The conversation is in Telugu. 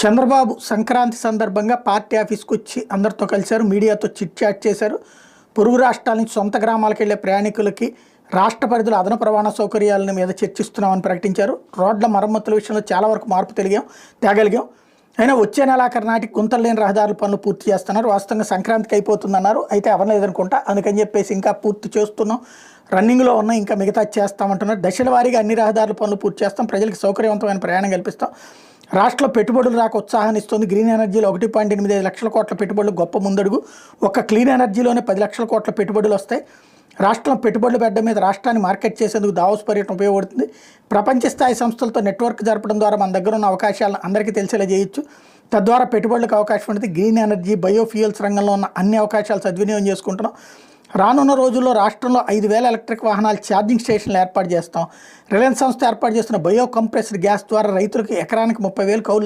చంద్రబాబు సంక్రాంతి సందర్భంగా పార్టీ ఆఫీస్కి వచ్చి అందరితో కలిశారు, మీడియాతో చిట్ చాట్ చేశారు. పొరుగు రాష్ట్రాల నుంచి సొంత గ్రామాలకు వెళ్లే ప్రయాణికులకి రాష్ట్ర పరిధిలో అదనపు రవాణా సౌకర్యాల మీద చర్చిస్తున్నామని ప్రకటించారు. రోడ్ల మరమ్మతుల విషయంలో చాలా వరకు మార్పు తేగలిగాం. అయినా వచ్చే నెలాఖరు నాటికి గుంతలు లేని రహదారుల పనులు పూర్తి చేస్తున్నారు. వాస్తవంగా సంక్రాంతికి అయిపోతుందన్నారు, అయితే అవ్వలేదనుకుంటా. అందుకని చెప్పేసి ఇంకా పూర్తి చేస్తున్నాం, రన్నింగ్లో ఉన్న ఇంకా మిగతా చేస్తామంటున్నారు. దశల వారీగా అన్ని రహదారుల పనులు పూర్తి చేస్తాం, ప్రజలకు సౌకర్యవంతమైన ప్రయాణం కల్పిస్తాం. రాష్ట్రంలో పెట్టుబడులు రాక ఉత్సాహాన్ని ఇస్తుంది. గ్రీన్ ఎనర్జీలో 1.85 లక్షల కోట్ల పెట్టుబడులు గొప్ప ముందడుగు. ఒక్క క్లీన్ ఎనర్జీలోనే 10 లక్షల కోట్ల పెట్టుబడులు వస్తాయి. రాష్ట్రం పెట్టుబడుల బెడ్డ మీద రాష్ట్రాన్ని మార్కెట్ చేసేందుకు దావోస్ పర్యటన ఉపయోగపడుతుంది. ప్రపంచ స్థాయి సంస్థలతో నెట్వర్క్ జరపడం ద్వారా మన దగ్గర ఉన్న అవకాశాలను అందరికీ తెలిసేలా చేయొచ్చు. తద్వారా పెట్టుబడులకు అవకాశం ఉంటుంది. గ్రీన్ ఎనర్జీ, బయోఫ్యూయల్స్ రంగంలో ఉన్న అన్ని అవకాశాలు సద్వినియోగం చేసుకుంటున్నాం. రానున్న రోజుల్లో రాష్ట్రంలో 5,000 ఎలక్ట్రిక్ వాహనాలు ఛార్జింగ్ స్టేషన్లు ఏర్పాటు చేస్తాం. రిలయన్స్ సంస్థ ఏర్పాటు చేస్తున్న బయో కంప్రెస్డ్ గ్యాస్ ద్వారా రైతులకు ఎకరానికి 30,000 కౌలు